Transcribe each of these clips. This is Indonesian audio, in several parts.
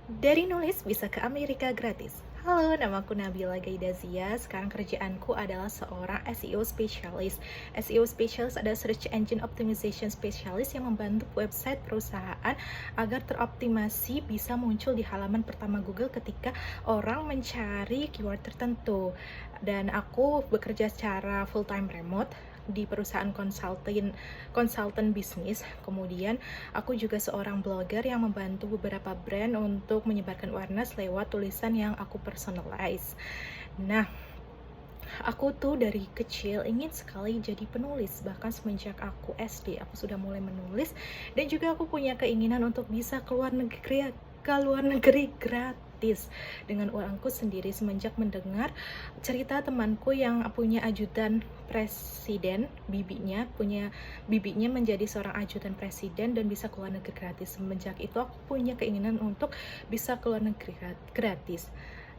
Dari nulis bisa ke Amerika gratis. Halo, namaku Nabila Gaidazia. Sekarang kerjaanku adalah seorang SEO Specialist. SEO Specialist adalah Search Engine Optimization Specialist yang membantu website perusahaan agar teroptimasi bisa muncul di halaman pertama Google ketika orang mencari keyword tertentu. Dan aku bekerja secara full-time remote di perusahaan konsultan bisnis. Kemudian aku juga seorang blogger yang membantu beberapa brand untuk menyebarkan awareness lewat tulisan yang aku personalize. Nah, aku tuh dari kecil ingin sekali jadi penulis. Bahkan semenjak aku SD, aku sudah mulai menulis dan juga aku punya keinginan untuk bisa keluar negeri gratis dengan uangku sendiri semenjak mendengar cerita temanku yang punya ajudan presiden, bibinya menjadi seorang ajudan presiden dan bisa keluar negeri gratis. Semenjak itu aku punya keinginan untuk bisa keluar negeri gratis.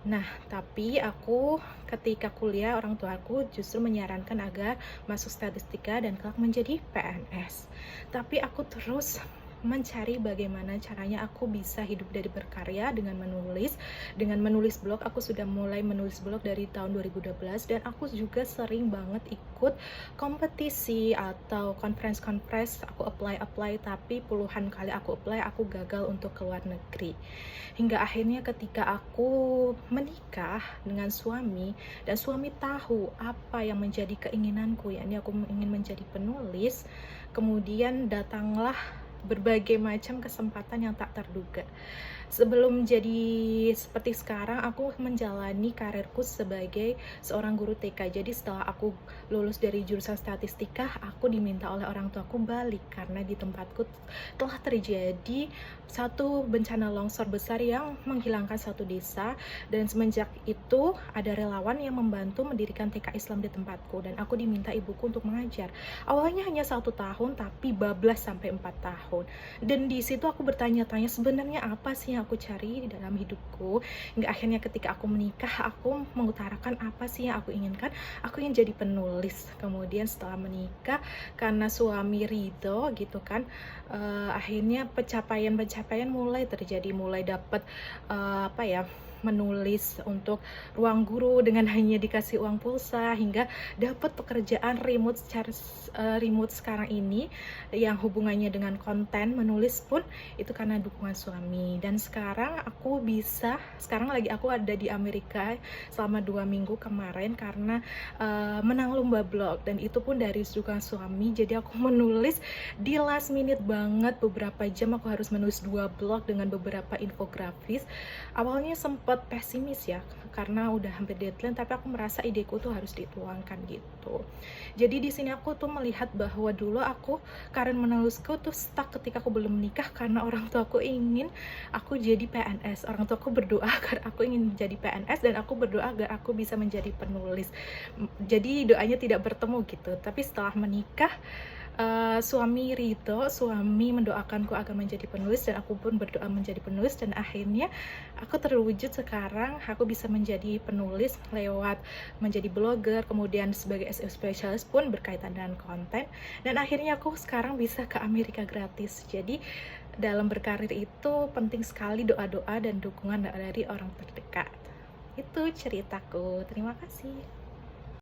Nah, tapi aku ketika kuliah orang tuaku justru menyarankan agar masuk statistika dan kelak menjadi PNS. Tapi aku terus mencari bagaimana caranya aku bisa hidup dari berkarya dengan menulis blog. Aku sudah mulai menulis blog dari tahun 2012 dan aku juga sering banget ikut kompetisi atau conference aku apply tapi puluhan kali aku apply aku gagal untuk keluar negeri. Hingga akhirnya ketika aku menikah dengan suami dan suami tahu apa yang menjadi keinginanku, yakni aku ingin menjadi penulis, kemudian datanglah berbagai macam kesempatan yang tak terduga. Sebelum jadi seperti sekarang, aku menjalani karirku sebagai seorang guru TK. Jadi setelah aku lulus dari jurusan statistika, aku diminta oleh orang tuaku balik karena di tempatku telah terjadi satu bencana longsor besar yang menghilangkan satu desa, dan semenjak itu ada relawan yang membantu mendirikan TK Islam di tempatku dan aku diminta ibuku untuk mengajar. Awalnya hanya 1 tahun tapi bablas sampai 4 tahun. Dan di situ aku bertanya-tanya sebenarnya apa sih yang aku cari di dalam hidupku. Hingga akhirnya ketika aku menikah, aku mengutarakan apa sih yang aku inginkan. Aku ingin jadi penulis. Kemudian setelah menikah, karena suami ridho gitu kan, akhirnya pencapaian mulai terjadi, mulai dapat menulis untuk ruang guru dengan hanya dikasih uang pulsa, hingga dapat pekerjaan remote sekarang ini yang hubungannya dengan konten menulis pun itu karena dukungan suami. Dan sekarang lagi aku ada di Amerika selama 2 minggu kemarin karena menang lomba blog, dan itu pun dari dukungan suami. Jadi aku menulis di last minute banget, beberapa jam aku harus menulis 2 blog dengan beberapa infografis. Awalnya sempat pesimis ya karena udah hampir deadline, tapi aku merasa ideku tuh harus dituangkan gitu. Jadi di sini aku tuh melihat bahwa dulu karir menulisku tuh stuck ketika aku belum menikah karena orang tuaku ingin aku jadi PNS. Orang tuaku berdoa agar aku ingin menjadi PNS dan aku berdoa agar aku bisa menjadi penulis. Jadi doanya tidak bertemu gitu. Tapi setelah menikah, suami ridho, suami mendoakanku agar menjadi penulis dan aku pun berdoa menjadi penulis, dan akhirnya aku terwujud sekarang. Aku bisa menjadi penulis lewat menjadi blogger, kemudian sebagai SEO specialist pun berkaitan dengan konten, dan akhirnya aku sekarang bisa ke Amerika gratis. Jadi dalam berkarir itu penting sekali doa-doa dan dukungan dari orang terdekat. Itu ceritaku. Terima kasih.